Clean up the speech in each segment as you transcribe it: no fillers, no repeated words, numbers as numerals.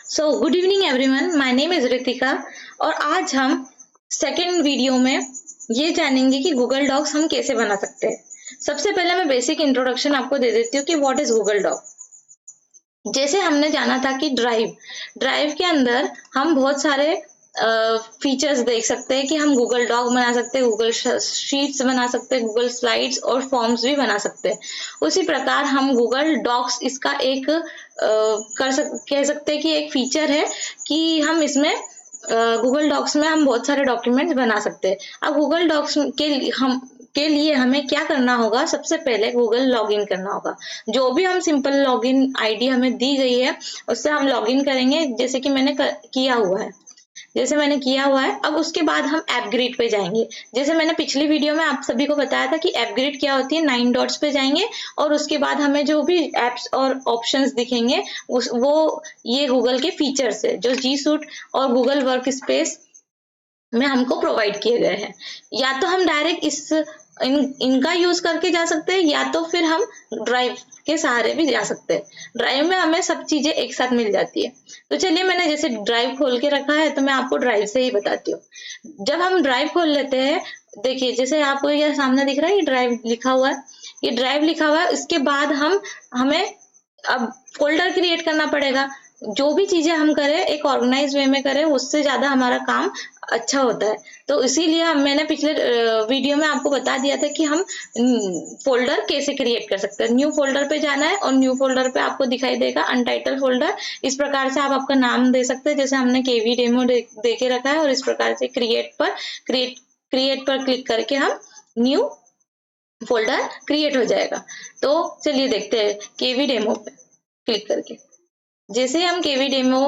So good evening everyone, my name is Ritika और आज हम सेकेंड वीडियो में ये जानेंगे कि गूगल डॉक्स हम कैसे बना सकते हैं। सबसे पहले मैं बेसिक इंट्रोडक्शन आपको दे देती हूँ कि व्हाट इज गूगल डॉक। जैसे हमने जाना था कि ड्राइव के अंदर हम बहुत सारे फीचर्स देख सकते हैं कि हम गूगल डॉक बना सकते हैं, गूगल शीट्स बना सकते हैं, गूगल स्लाइड्स और फॉर्म्स भी बना सकते हैं। उसी प्रकार हम गूगल डॉक्स इसका एक कह सकते हैं कि एक फीचर है कि हम इसमें गूगल डॉक्स में हम बहुत सारे डॉक्यूमेंट्स बना सकते हैं। अब गूगल डॉक्स के लिए हमें क्या करना होगा, सबसे पहले गूगल लॉगिन करना होगा। जो भी हम सिंपल लॉगिन आईडी हमें दी गई है उससे हम लॉगिन करेंगे, जैसे कि मैंने किया हुआ है। अब उसके बाद हम ऐपग्रिड पे जाएंगे। जैसे मैंने पिछली वीडियो में आप सभी को बताया था कि ऐपग्रिड क्या होती है। 9 डॉट्स पे जाएंगे और उसके बाद हमें जो भी एप्स और ऑप्शंस दिखेंगे वो ये गूगल के फीचर्स है जो जी सूट और गूगल वर्क स्पेस में हमको प्रोवाइड किए गए हैं। या तो हम डायरेक्ट इनका यूज करके जा सकते हैं या तो फिर हम ड्राइव के सहारे भी जा सकते हैं। ड्राइव में हमें सब चीजें एक साथ मिल जाती है। तो चलिए, मैंने जैसे ड्राइव खोल के रखा है तो मैं आपको ड्राइव से ही बताती हूँ। जब हम ड्राइव खोल लेते हैं, देखिए जैसे आपको ये सामने दिख रहा है, ये ड्राइव लिखा हुआ है, ये ड्राइव लिखा हुआ है। इसके बाद हमें अब फोल्डर क्रिएट करना पड़ेगा। जो भी चीजें हम करें एक ऑर्गेनाइज वे में करें, उससे ज्यादा हमारा काम अच्छा होता है। तो इसीलिए मैंने पिछले वीडियो में आपको बता दिया था कि हम फोल्डर कैसे क्रिएट कर सकते हैं। न्यू फोल्डर पे जाना है और न्यू फोल्डर पे आपको दिखाई देगा अनटाइटल फोल्डर। इस प्रकार से आप आपका नाम दे सकते हैं, जैसे हमने केवी डेमो दे के रखा है। और इस प्रकार से क्रिएट पर क्लिक करके हम न्यू फोल्डर क्रिएट हो जाएगा। तो चलिए देखते हैं केवी डेमो पे क्लिक करके। जैसे हम केवी डेमो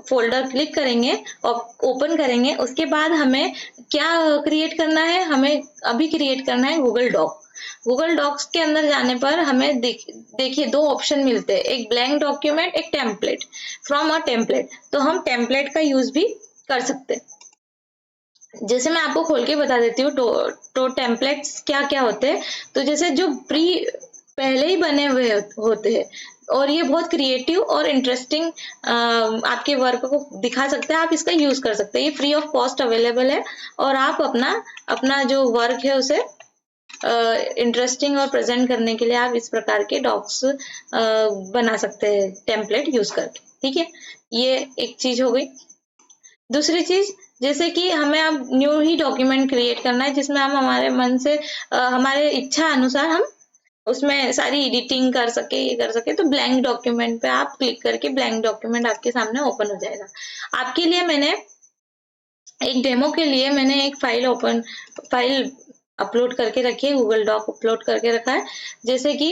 फोल्डर क्लिक करेंगे और ओपन करेंगे, उसके बाद हमें क्या क्रिएट करना है, हमें अभी क्रिएट करना है गूगल डॉक। गूगल डॉक्स के अंदर जाने पर हमें देखिए दो ऑप्शन मिलते हैं, एक ब्लैंक डॉक्यूमेंट, एक टेम्पलेट। फ्रॉम अ टेम्पलेट, तो हम टेम्पलेट का यूज भी कर सकते हैं। जैसे मैं आपको खोल के बता देती हूँ तो टेम्पलेट्स क्या क्या होते हैं। तो जैसे जो पहले ही बने हुए होते हैं और ये बहुत क्रिएटिव और इंटरेस्टिंग आपके वर्क को दिखा सकते हैं, आप इसका यूज कर सकते हैं। ये फ्री ऑफ कॉस्ट अवेलेबल है और आप अपना जो वर्क है उसे इंटरेस्टिंग और प्रेजेंट करने के लिए आप इस प्रकार के डॉक्स बना सकते हैं टेम्पलेट यूज करके। ठीक है, ये एक चीज हो गई। दूसरी चीज, जैसे कि हमें अब न्यू ही डॉक्यूमेंट क्रिएट करना है जिसमें हम हमारे मन से हमारे इच्छा अनुसार हम उसमें सारी एडिटिंग कर सके, ये कर सके। तो ब्लैंक डॉक्यूमेंट पे आप क्लिक करके ब्लैंक डॉक्यूमेंट आपके सामने ओपन हो जाएगा। आपके लिए मैंने एक डेमो के लिए मैंने एक फाइल अपलोड करके रखी है, गूगल डॉक अपलोड करके रखा है। जैसे कि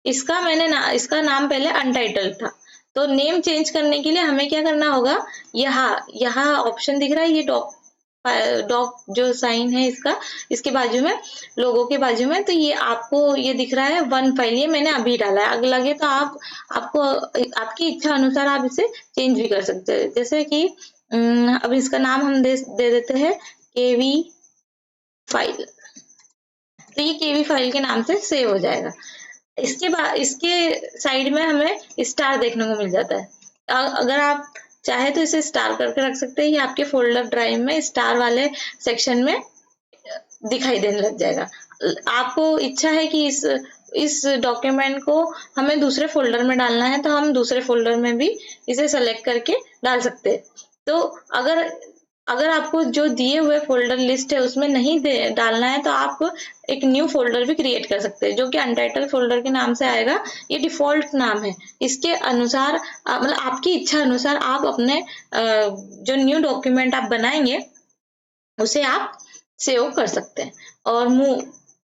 इसका नाम पहले अनटाइटल्ड था, तो नेम चेंज करने के लिए हमें क्या करना होगा, यहाँ ऑप्शन दिख रहा है, ये डॉक जो साइन है इसके बाजू में, लोगों के बाजू में, तो ये आपको ये दिख रहा है वन फाइल। ये मैंने अभी डाला है, अगर लगे तो आपको आपकी इच्छा अनुसार आप इसे चेंज भी कर सकते हैं। जैसे कि अब इसका नाम हम दे देते हैं केवी फाइल। तो ये केवी फाइल के नाम से सेव हो जाएगा। इसके बाद इसके साइड में हमें स्टार देखने को मिल जाता है। अगर आप चाहे तो इसे स्टार करके रख सकते हैं, ये आपके फोल्डर ड्राइव में स्टार वाले सेक्शन में दिखाई देने लग जाएगा। आपको इच्छा है कि इस डॉक्यूमेंट को हमें दूसरे फोल्डर में डालना है तो हम दूसरे फोल्डर में भी इसे सेलेक्ट करके डाल सकते हैं। तो अगर आपको जो दिए हुए फोल्डर लिस्ट है उसमें नहीं डालना है तो आप एक न्यू फोल्डर भी क्रिएट कर सकते हैं जो कि अनटाइटल फोल्डर के नाम से आएगा। ये डिफॉल्ट नाम है। इसके अनुसार मतलब आपकी इच्छा अनुसार आप अपने जो न्यू डॉक्यूमेंट आप बनाएंगे उसे आप सेव कर सकते हैं। और मूव,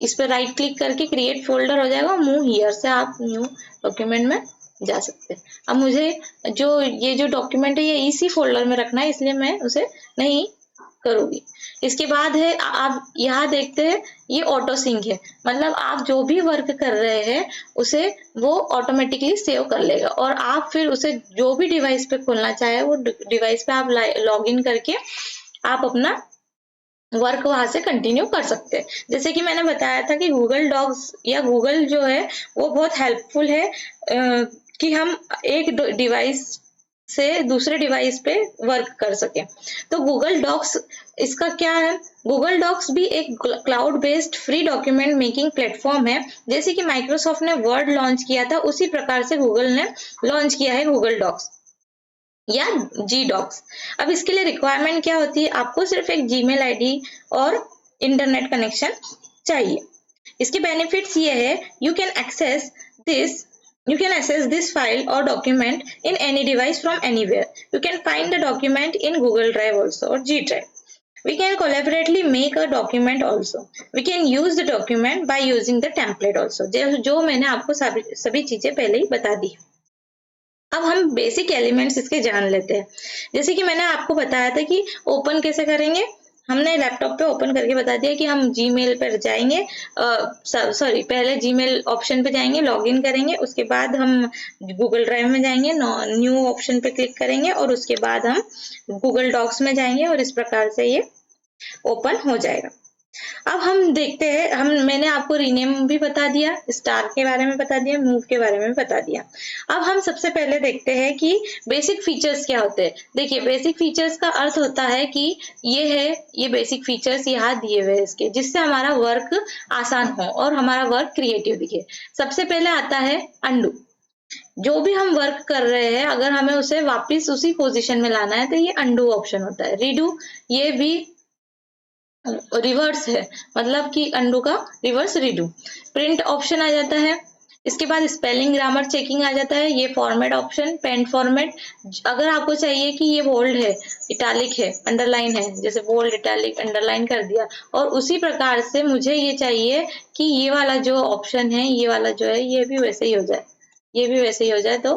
इस पर राइट क्लिक करके क्रिएट फोल्डर हो जाएगा, मूव हियर से आप न्यू डॉक्यूमेंट में जा सकते हैं। अब मुझे ये जो डॉक्यूमेंट है ये इसी फोल्डर में रखना है, इसलिए मैं उसे नहीं करूंगी। इसके बाद है, आप यहाँ देखते हैं ये ऑटो सिंक है, मतलब आप जो भी वर्क कर रहे हैं उसे वो ऑटोमेटिकली सेव कर लेगा और आप फिर उसे जो भी डिवाइस पे खोलना चाहे वो डिवाइस पे आप लॉग इन करके आप अपना वर्क वहां से कंटिन्यू कर सकते हैं। जैसे कि मैंने बताया था कि गूगल डॉक्स या गूगल जो है वो बहुत हेल्पफुल है कि हम एक डिवाइस से दूसरे डिवाइस पे वर्क कर सके। तो गूगल डॉक्स इसका क्या है, गूगल डॉक्स भी एक cloud based free document making platform है। जैसे कि माइक्रोसॉफ्ट ने वर्ड लॉन्च किया था, उसी प्रकार से गूगल ने लॉन्च किया है गूगल डॉक्स या जी डॉक्स। अब इसके लिए रिक्वायरमेंट क्या होती है, आपको सिर्फ एक जीमेल आईडी और इंटरनेट कनेक्शन चाहिए। इसके बेनिफिट्स ये है, this you can access this file or document in any device from anywhere. You can find the document in Google Drive also or G Drive. We can collaboratively make a document also. We can use the document by using the template also. जो मैंने आपको सभी चीजें पहले ही बता दी। अब हम basic elements इसके जान लेते हैं। जैसे कि मैंने आपको बताया था कि ओपन कैसे करेंगे, हमने लैपटॉप पे ओपन करके बता दिया कि हम जीमेल पर जाएंगे, पहले जीमेल ऑप्शन पे जाएंगे, लॉगिन करेंगे, उसके बाद हम गूगल ड्राइव में जाएंगे, न्यू ऑप्शन पे क्लिक करेंगे और उसके बाद हम गूगल डॉक्स में जाएंगे और इस प्रकार से ये ओपन हो जाएगा। अब हम देखते हैं, मैंने आपको रीनेम भी बता दिया, स्टार के बारे में बता दिया, मूव के बारे में बता दिया। अब हम सबसे पहले देखते हैं कि बेसिक फीचर्स क्या होते हैं। देखिए, बेसिक फीचर्स का अर्थ होता है कि ये बेसिक फीचर्स यहाँ दिए हुए इसके, जिससे हमारा वर्क आसान हो और हमारा वर्क क्रिएटिव दिखे। सबसे पहले आता है अंडू। जो भी हम वर्क कर रहे हैं, अगर हमें उसे वापिस उसी पोजिशन में लाना है तो ये अंडू ऑप्शन होता है। रीडू, ये भी रिवर्स है, मतलब कि अंडू का रिवर्स रीडू। प्रिंट ऑप्शन आ जाता है, इसके बाद स्पेलिंग ग्रामर चेकिंग आ जाता है। ये फॉर्मेट ऑप्शन, पेन फॉर्मेट, अगर आपको चाहिए कि ये बोल्ड है, इटैलिक है, अंडरलाइन है, जैसे बोल्ड इटैलिक अंडरलाइन कर दिया, और उसी प्रकार से मुझे ये चाहिए कि ये वाला जो ऑप्शन है, ये वाला जो है, ये भी वैसे ही हो जाए, ये भी वैसे ही हो जाए। तो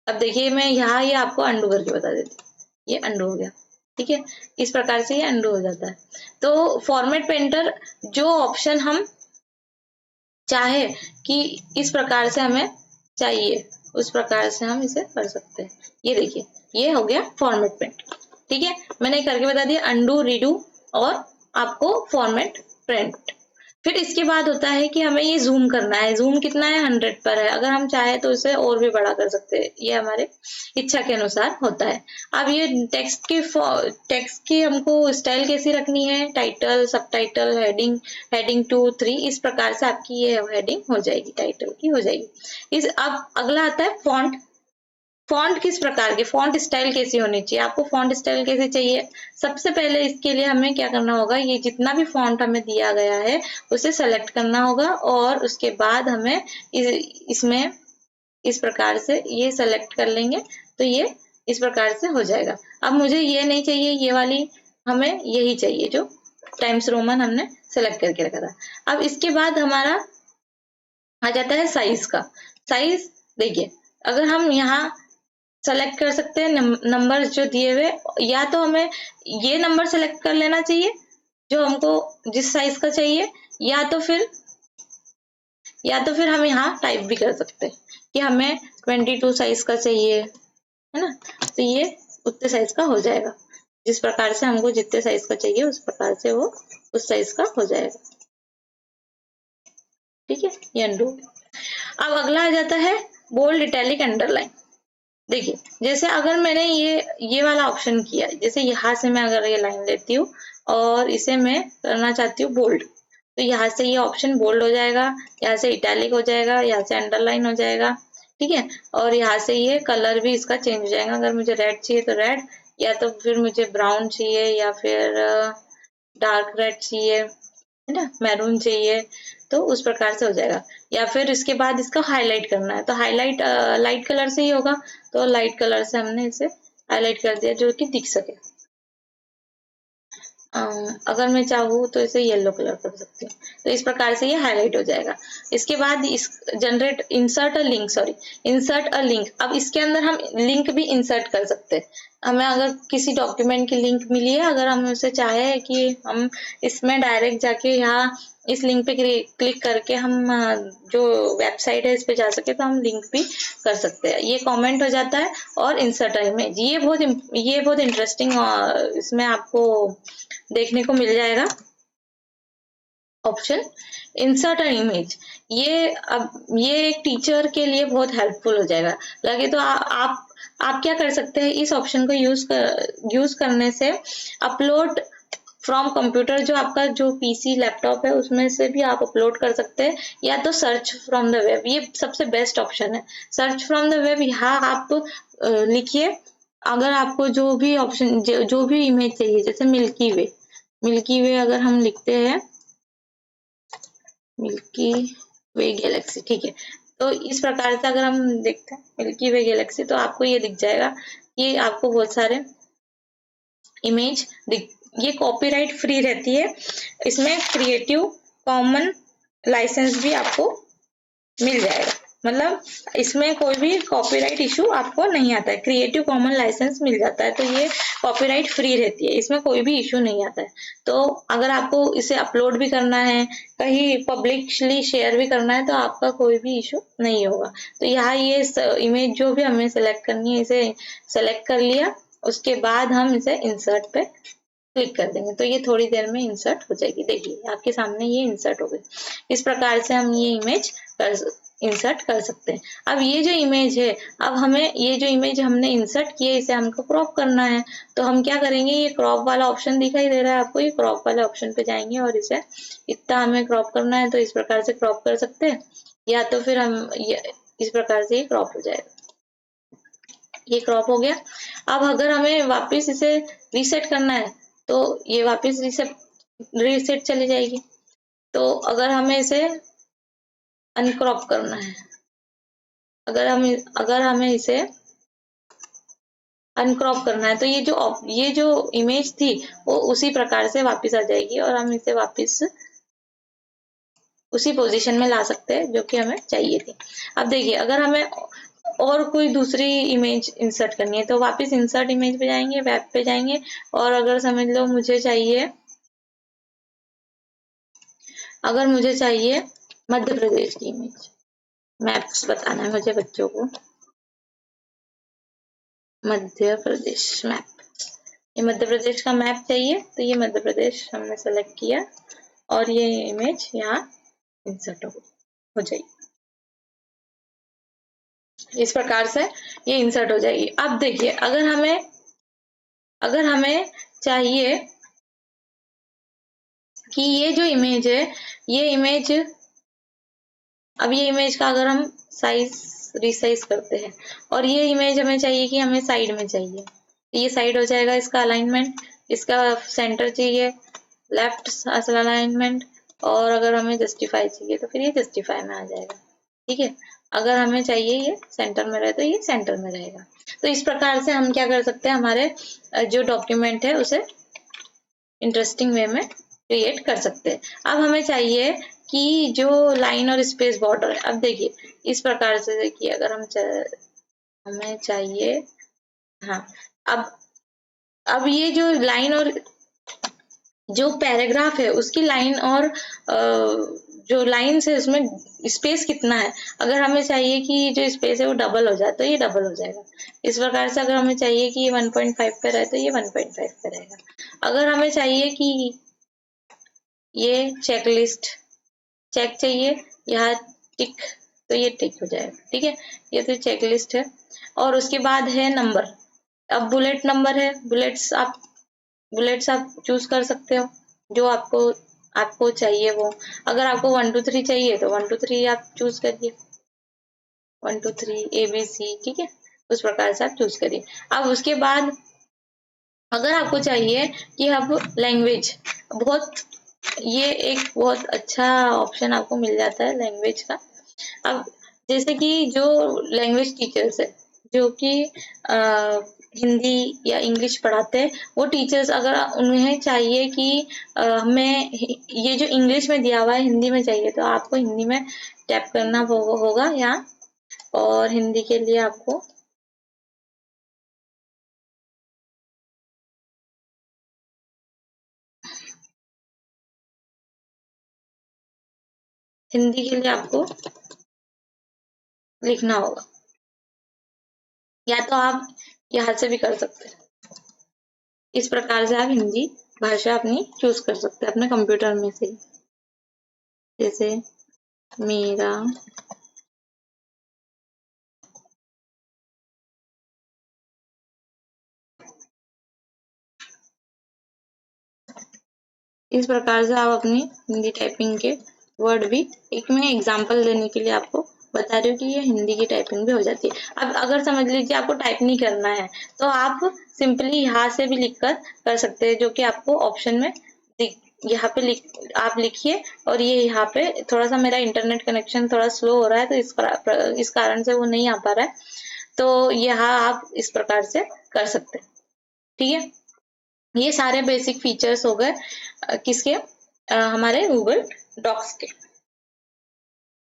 अब देखिए, मैं यहाँ ये आपको अंडू करके बता देती हूँ, ये अंडू हो गया, ठीक है। इस प्रकार से ये अंडू हो जाता है। तो फॉर्मेट पेंटर, जो ऑप्शन हम चाहे कि इस प्रकार से हमें चाहिए, उस प्रकार से हम इसे कर सकते हैं। ये देखिए, ये हो गया फॉर्मेट पेंटर, ठीक है। मैंने करके बता दिया अंडू, रीडू और आपको फॉर्मेट प्रिंट। फिर इसके बाद होता है कि हमें ये जूम करना है। जूम कितना है, 100 पर है। अगर हम चाहे तो इसे और भी बड़ा कर सकते हैं, ये हमारे इच्छा के अनुसार होता है। अब ये टेक्स्ट की हमको स्टाइल कैसी रखनी है, टाइटल, सब टाइटल, हेडिंग 2, 3, इस प्रकार से आपकी ये हेडिंग हो जाएगी, टाइटल की हो जाएगी। अब अगला आता है फॉन्ट। फॉन्ट किस प्रकार के, फॉन्ट स्टाइल कैसी होनी चाहिए, आपको फॉन्ट स्टाइल कैसे चाहिए। सबसे पहले इसके लिए हमें क्या करना होगा, ये जितना भी फॉन्ट हमें दिया गया है उसे सेलेक्ट करना होगा और उसके बाद हमें इसमें इस प्रकार से ये सेलेक्ट कर लेंगे तो ये इस प्रकार से हो जाएगा। अब मुझे ये नहीं चाहिए, ये वाली हमें यही चाहिए जो टाइम्स रोमन हमने सेलेक्ट करके रखा था। अब इसके बाद हमारा आ जाता है साइज का। साइज देखिए, अगर हम यहाँ सेलेक्ट कर सकते हैं नंबर जो दिए हुए, या तो हमें ये नंबर सेलेक्ट कर लेना चाहिए जो हमको जिस साइज का चाहिए, या तो फिर हम यहाँ टाइप भी कर सकते हैं कि हमें 22 साइज का चाहिए, है ना। तो ये उतने साइज का हो जाएगा, जिस प्रकार से हमको जितने साइज का चाहिए उस प्रकार से वो उस साइज का हो जाएगा, ठीक है। ये अंडू। अब अगला आ जाता है बोल्ड, इटैलिक, अंडरलाइन। देखिए, जैसे अगर मैंने ये वाला ऑप्शन किया, जैसे यहाँ से मैं अगर ये लाइन लेती हूँ और इसे मैं करना चाहती हूँ बोल्ड, तो यहाँ से ये ऑप्शन बोल्ड हो जाएगा, यहाँ से इटैलिक हो जाएगा, यहाँ से अंडरलाइन हो जाएगा, ठीक है। और यहाँ से ये कलर भी इसका चेंज हो जाएगा। अगर मुझे रेड चाहिए तो रेड, या तो फिर मुझे ब्राउन चाहिए, या फिर डार्क रेड चाहिए, है ना, मैरून चाहिए, तो उस प्रकार से हो जाएगा। या फिर इसके बाद इसका हाईलाइट करना है तो हाईलाइट लाइट कलर से ही होगा, तो लाइट कलर से हमने इसे हाईलाइट कर दिया जो कि दिख सके। अगर मैं चाहूँ तो इसे येलो कलर कर सकती हूँ, तो इस प्रकार से ये हाईलाइट हो जाएगा। इसके बाद इस इंसर्ट अ लिंक। अब इसके अंदर हम लिंक भी इंसर्ट कर सकते हैं। हमें अगर किसी डॉक्यूमेंट की लिंक मिली है, अगर हम उसे चाहे कि हम इसमें डायरेक्ट जाके यहाँ इस लिंक पे क्लिक करके हम जो वेबसाइट है इस पे जा सके, तो हम लिंक भी कर सकते हैं। ये कमेंट हो जाता है। और इंसर्ट इमेज, ये बहुत इंटरेस्टिंग इसमें आपको देखने को मिल जाएगा। Option insert an image. ये एक टीचर के लिए बहुत हेल्पफुल हो जाएगा। लगे तो आप क्या कर सकते हैं, इस ऑप्शन को यूज करने से अपलोड फ्रॉम कंप्यूटर, जो आपका जो पीसी लैपटॉप है उसमें से भी आप अपलोड कर सकते हैं, या तो सर्च फ्रॉम द वेब। ये सबसे बेस्ट ऑप्शन है, सर्च फ्रॉम द वेब। यहाँ आप लिखिए, अगर आपको जो भी ऑप्शन जो भी इमेज चाहिए, जैसे मिल्की वे अगर हम लिखते हैं मिल्की वे गैलेक्सी, ठीक है। तो इस प्रकार से अगर हम देखते हैं मिल्की वे गैलेक्सी, तो आपको ये दिख जाएगा, ये आपको बहुत सारे इमेज दिख। ये कॉपीराइट फ्री रहती है, इसमें क्रिएटिव कॉमन लाइसेंस भी आपको मिल जाएगा, मतलब इसमें कोई भी कॉपीराइट इशू आपको नहीं आता है, क्रिएटिव कॉमन लाइसेंस मिल जाता है, तो ये कॉपीराइट फ्री रहती है, इसमें कोई भी इशू नहीं आता है। तो अगर आपको इसे अपलोड भी करना है, कहीं पब्लिकली शेयर भी करना है, तो आपका कोई भी इशू नहीं होगा। तो यहाँ ये इमेज जो भी हमें सेलेक्ट करनी है, इसे सेलेक्ट कर लिया, उसके बाद हम इसे इंसर्ट पे क्लिक कर देंगे, तो ये थोड़ी देर में इंसर्ट हो जाएगी। देखिए आपके सामने ये इंसर्ट हो गई। इस प्रकार से हम ये इमेज इंसर्ट कर सकते हैं। अब ये जो इमेज है, अब हमें ये जो इमेज हमने इंसर्ट की है, इसे हमको क्रॉप करना है, तो हम क्या करेंगे, ये क्रॉप वाला ऑप्शन दिखाई दे रहा है आपको, ये क्रॉप वाले ऑप्शन पे जाएंगे और इसे इतना हमें क्रॉप करना है, तो इस प्रकार से क्रॉप कर सकते हैं, या तो फिर हम इस प्रकार से ये क्रॉप हो जाएगा। ये क्रॉप हो गया। अब अगर हमें वापस इसे रीसेट करना है, तो ये वापस रीसेट चली जाएगी। तो अगर हमें इसे अनक्रॉप करना है, अगर हमें इसे अनक्रॉप करना है, तो ये जो इमेज थी वो उसी प्रकार से वापस आ जाएगी, और हम इसे वापस उसी पोजीशन में ला सकते हैं जो कि हमें चाहिए थी। अब देखिए, अगर हमें और कोई दूसरी इमेज इंसर्ट करनी है, तो वापस इंसर्ट इमेज पे जाएंगे, वेब पे जाएंगे, और अगर समझ लो मुझे चाहिए मध्य प्रदेश की इमेज, मैप्स बताना है मुझे बच्चों को, मध्य प्रदेश मैप, ये मध्य प्रदेश का मैप चाहिए, तो ये मध्य प्रदेश हमने सेलेक्ट किया, और ये इमेज यहाँ इंसर्ट हो जाएगी। इस प्रकार से ये इंसर्ट हो जाएगी। अब देखिए, अगर हमें चाहिए कि ये जो इमेज है, ये इमेज का अगर हम रिसाइज करते हैं, और ये इमेज हमें चाहिए कि हमें साइड में चाहिए, तो ये साइड हो जाएगा, इसका अलाइनमेंट, इसका सेंटर चाहिए, लेफ्ट अलाइनमेंट, और अगर हमें जस्टिफाई चाहिए तो फिर ये जस्टिफाई में आ जाएगा, ठीक है। अगर हमें चाहिए ये सेंटर में रहे, तो ये सेंटर में रहेगा। तो इस प्रकार से हम क्या कर सकते हैं, हमारे जो डॉक्यूमेंट है उसे इंटरेस्टिंग वे में क्रिएट कर सकते हैं। अब हमें चाहिए कि जो लाइन और स्पेस बॉर्डर है, अब देखिए इस प्रकार से, देखिए अगर हमें चाहिए, हाँ, अब ये जो लाइन और जो पैराग्राफ है उसकी लाइन और जो लाइन्स है उसमें स्पेस कितना है, अगर हमें चाहिए कि जो स्पेस है वो डबल हो जाए, तो ये डबल हो जाएगा। इस प्रकार से अगर हमें चाहिए कि ये 1.5 पे रहे, तो ये 1.5 पे रहेगा। अगर हमें चाहिए कि ये चेक चाहिए, यहाँ टिक, तो ये टिक हो जाएगा, ठीक है। ये तो चेकलिस्ट है, और उसके बाद है नंबर। अब बुलेट नंबर है, बुलेट्स आप चूज कर सकते हो, जो आपको चाहिए वो। अगर आपको 1 2 3 चाहिए, तो 1 2 3 आप चूज करिए, 1 2 3 ABC, ठीक है, उस प्रकार से आप चूज करिए। अब उसके बाद अगर आपको चाहिए कि अब लैंग्वेज, ये एक बहुत अच्छा ऑप्शन आपको मिल जाता है लैंग्वेज का। अब जैसे कि जो लैंग्वेज टीचर्स है, जो कि हिंदी या इंग्लिश पढ़ाते हैं, वो टीचर्स अगर उन्हें चाहिए कि हमें ये जो इंग्लिश में दिया हुआ है हिंदी में चाहिए, तो आपको हिंदी में टैप करना होगा यहाँ, और हिंदी के लिए आपको लिखना होगा, या तो आप यहाँ से भी कर सकते हैं। इस प्रकार से आप हिंदी भाषा अपनी चूज कर सकते हैं अपने कंप्यूटर में से ही। जैसे मेरा इस प्रकार से आप अपनी हिंदी टाइपिंग के वर्ड भी, एक मैं एग्जांपल देने के लिए आपको बता रही हूँ कि ये हिंदी की टाइपिंग भी हो जाती है। अब अगर समझ लीजिए आपको टाइप नहीं करना है तो आप सिंपली यहाँ से भी लिखकर कर सकते हैं, जो कि आपको ऑप्शन में यहाँ पे आप लिखिए। और ये यहाँ पे थोड़ा सा मेरा इंटरनेट कनेक्शन थोड़ा स्लो हो रहा है, तो इस कारण से वो नहीं आ पा रहा है, तो यहाँ आप इस प्रकार से कर सकते हैं। ठीक है, ये सारे बेसिक फीचर्स हो गए किसके, हमारे गूगल डॉक्स के।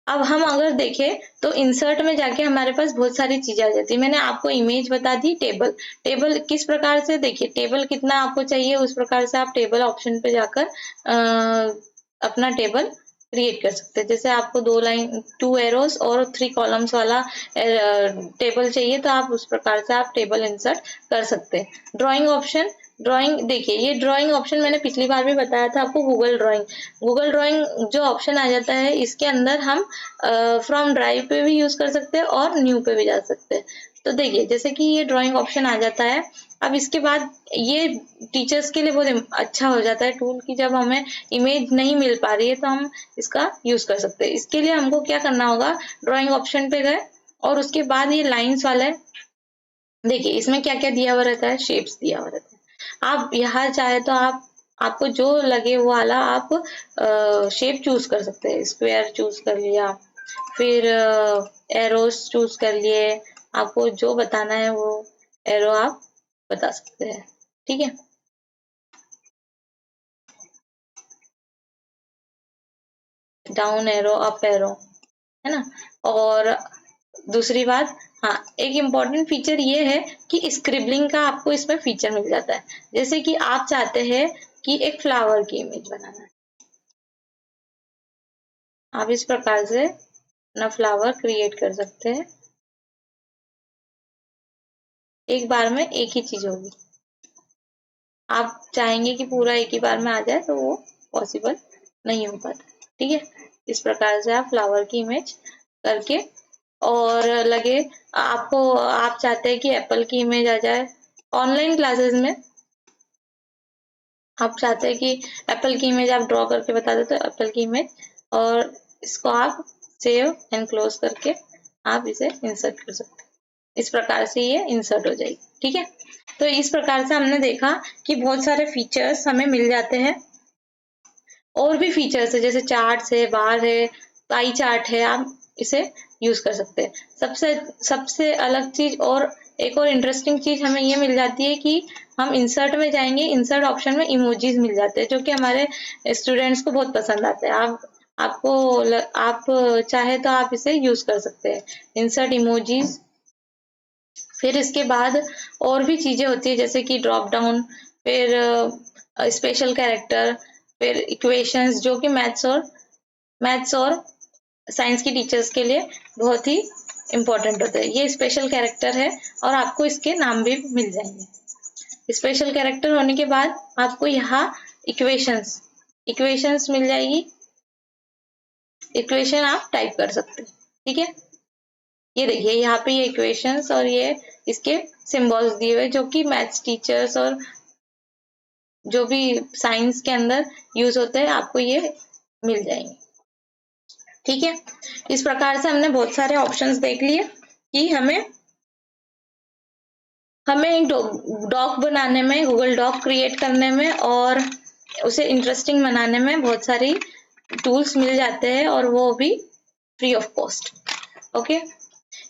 अब हम अगर देखें तो इंसर्ट में जाके हमारे पास बहुत सारी चीजें आ जाती है। मैंने आपको इमेज बता दी, टेबल। टेबल किस प्रकार से, देखिए टेबल कितना आपको चाहिए उस प्रकार से आप टेबल ऑप्शन पे जाकर अपना टेबल क्रिएट कर सकते हैं। जैसे आपको 2 एरोस और 3 कॉलम्स वाला टेबल चाहिए तो आप उस प्रकार से आप टेबल इंसर्ट कर सकते हैं। ड्राइंग ऑप्शन, ड्राइंग देखिए, ये ड्राइंग ऑप्शन मैंने पिछली बार भी बताया था आपको। गूगल ड्राइंग जो ऑप्शन आ जाता है, इसके अंदर हम फ्रॉम ड्राइव पे भी यूज कर सकते हैं और न्यू पे भी जा सकते हैं। तो देखिए जैसे कि ये ड्राइंग ऑप्शन आ जाता है। अब इसके बाद ये टीचर्स के लिए बहुत अच्छा हो जाता है टूल, की जब हमें इमेज नहीं मिल पा रही है तो हम इसका यूज कर सकते हैं। इसके लिए हमको क्या करना होगा, ड्राइंग ऑप्शन पे गए और उसके बाद ये लाइन्स वाला है, देखिए इसमें क्या क्या दिया हुआ रहता है, शेप्स दिया हुआ रहता है। आप यहाँ चाहे तो आपको जो लगे वो वाला आप शेप चूज कर सकते हैं। स्क्वायर चूज कर लिया, फिर एरोस चूज कर लिए, आपको जो बताना है वो एरो आप बता सकते हैं। ठीक है, डाउन एरो, अप एरो, है ना। और दूसरी बात, हाँ एक इम्पॉर्टेंट फीचर ये है कि स्क्रिबलिंग का आपको इसमें फीचर मिल जाता है। जैसे कि आप चाहते हैं कि एक फ्लावर की इमेज बनाना है, आप इस प्रकार से अपना फ्लावर क्रिएट कर सकते हैं। एक बार में एक ही चीज होगी, आप चाहेंगे कि पूरा एक ही बार में आ जाए तो वो पॉसिबल नहीं हो पाता। ठीक है, इस प्रकार से आप फ्लावर की इमेज करके, और लगे आपको, आप चाहते हैं कि एप्पल की इमेज आ जाए, ऑनलाइन क्लासेस में आप चाहते हैं कि एप्पल की इमेज आप ड्रॉ करके बता देते हो एप्पल की इमेज, और इसको आप सेव एंड क्लोज करके आप इसे इंसर्ट कर सकते हैं। इस प्रकार से ये इंसर्ट हो जाएगी। ठीक है, तो इस प्रकार से हमने देखा कि बहुत सारे फीचर्स हमें मिल जाते हैं। और भी फीचर्स है, जैसे चार्ट्स है, बार है, पाई चार्ट है, आप इसे यूज कर सकते हैं। सबसे सबसे अलग चीज और एक और इंटरेस्टिंग चीज हमें ये मिल जाती है कि हम इंसर्ट में जाएंगे, इंसर्ट ऑप्शन में इमोजीज मिल जाते हैं, जो कि हमारे स्टूडेंट्स को बहुत पसंद आते हैं। आप चाहे तो आप इसे यूज कर सकते हैं, इंसर्ट इमोजीज। फिर इसके बाद और भी चीजें होती है, जैसे कि ड्रॉप डाउन, फिर स्पेशल कैरेक्टर, फिर इक्वेशंस, जो कि मैथ्स और साइंस की टीचर्स के लिए बहुत ही इम्पोर्टेंट होते हैं। ये स्पेशल कैरेक्टर है और आपको इसके नाम भी मिल जाएंगे। स्पेशल कैरेक्टर होने के बाद आपको यहाँ इक्वेशंस इक्वेशंस मिल जाएगी, इक्वेशन आप टाइप कर सकते हैं। ठीक है, ये देखिए यहाँ पे ये इक्वेशंस और ये इसके सिंबल्स दिए हुए, जो कि मैथ्स टीचर्स और जो भी साइंस के अंदर यूज होते हैं, आपको ये मिल जाएंगे। ठीक है, इस प्रकार से हमने बहुत सारे ऑप्शंस देख लिए कि हमें एक डॉक बनाने में, गूगल डॉक क्रिएट करने में और उसे इंटरेस्टिंग बनाने में बहुत सारी टूल्स मिल जाते हैं, और वो भी फ्री ऑफ कॉस्ट। ओके,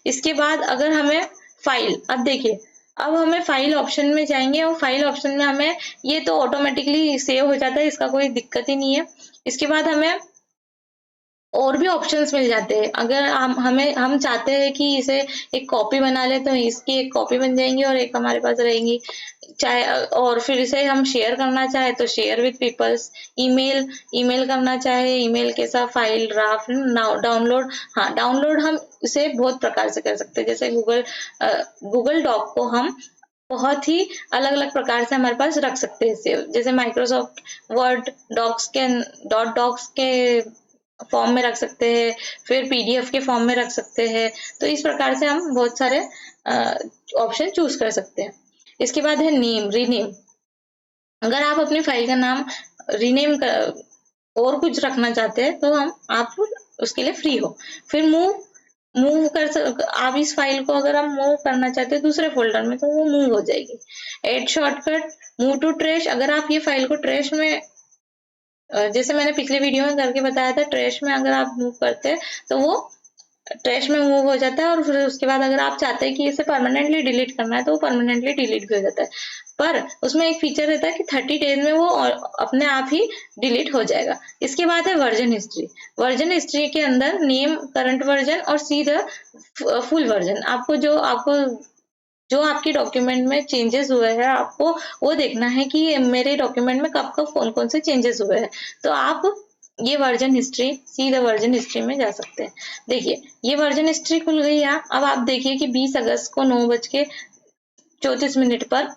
इसके बाद अगर हमें फाइल, अब देखिए अब हमें फाइल ऑप्शन में जाएंगे, और फाइल ऑप्शन में हमें ये तो ऑटोमेटिकली सेव हो जाता है, इसका कोई दिक्कत ही नहीं है। इसके बाद हमें और भी ऑप्शंस मिल जाते हैं। अगर हम चाहते हैं कि इसे एक कॉपी बना ले, तो इसकी एक कॉपी बन जाएंगी और एक हमारे पास रहेंगी। चाहे और फिर इसे हम शेयर करना चाहे तो शेयर विद पीपल्स, ईमेल करना चाहे ईमेल के साथ, फाइल ड्राफ्ट, डाउनलोड। हाँ, डाउनलोड हम इसे बहुत प्रकार से कर सकते हैं। जैसे गूगल डॉक को हम बहुत ही अलग अलग प्रकार से हमारे पास रख सकते हैं सेव। जैसे माइक्रोसॉफ्ट वर्ड डॉक्स के फॉर्म में रख सकते हैं, फिर पीडीएफ के फॉर्म में रख सकते हैं। तो इस प्रकार से हम बहुत सारे ऑप्शन चूज कर सकते हैं। इसके बाद है नेम, रीनेम। अगर आप अपनी फाइल का नाम रीनेम कर और कुछ रखना चाहते हैं तो आप उसके लिए फ्री हो। फिर मूव आप इस फाइल को अगर आप मूव करना चाहते हैं दूसरे फोल्डर में तो वो मूव हो जाएगी। Add shortcut, move to trash. अगर आप ये फाइल को ट्रैश में, जैसे मैंने पिछले वीडियो में करके बताया था, ट्रैश में अगर आप मूव करते हैं तो वो ट्रैश में मूव हो जाता है, और फिर उसके बाद अगर आप चाहते हैं कि इसे परमानेंटली डिलीट करना है तो वो परमानेंटली डिलीट भी हो जाता है। पर उसमें एक फीचर रहता है कि 30 डेज में वो अपने आप ही डिलीट हो जाएगा। इसके बाद है वर्जन हिस्ट्री। वर्जन हिस्ट्री के अंदर नेम, करंट वर्जन और सी द फुल वर्जन। आपको जो आपके डॉक्यूमेंट में चेंजेस हुए हैं आपको वो देखना है कि मेरे डॉक्यूमेंट में कब कब कौन कौन से चेंजेस हुए हैं। तो आप ये version history, see the version history में जा सकते हैं। देखिए ये वर्जन हिस्ट्री खुल गई है। अब आप देखिए कि 20 अगस्त को 9:34 पर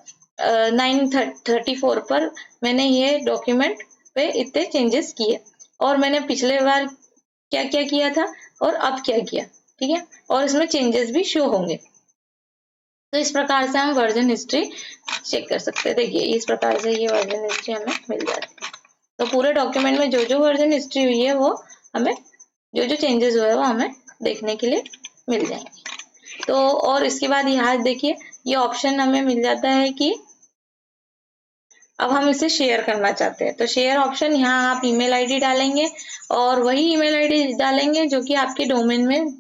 9:34 पर मैंने ये डॉक्यूमेंट पे इतने चेंजेस किए, और मैंने पिछले बार क्या क्या किया था और अब क्या किया, ठीक है, और इसमें चेंजेस भी शो होंगे। तो इस प्रकार से हम वर्जन हिस्ट्री चेक कर सकते हैं। देखिए इस प्रकार से ये वर्जन हिस्ट्री हमें मिल जाती है। तो पूरे डॉक्यूमेंट में जो जो वर्जन हिस्ट्री हुई है वो हमें, जो जो चेंजेस हुए हैं वो हमें देखने के लिए मिल जाएंगे। तो और इसके बाद यहाँ देखिए ये ऑप्शन हमें मिल जाता है कि अब हम इसे शेयर करना चाहते हैं। तो शेयर ऑप्शन, यहाँ आप ईमेल आईडी डालेंगे और वही ईमेल आईडी डालेंगे जो कि आपके डोमेन में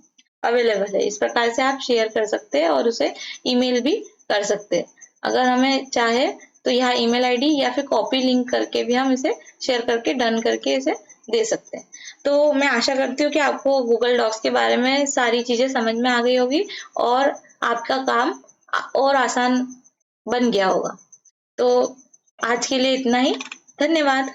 अवेलेबल है। इस प्रकार से आप शेयर कर सकते हैं और उसे ईमेल भी कर सकते हैं। अगर हमें चाहे तो यहाँ ईमेल आईडी या फिर कॉपी लिंक करके भी हम इसे शेयर करके डन करके इसे दे सकते हैं। तो मैं आशा करती हूँ कि आपको गूगल डॉक्स के बारे में सारी चीजें समझ में आ गई होगी और आपका काम और आसान बन गया होगा। तो आज के लिए इतना ही। धन्यवाद।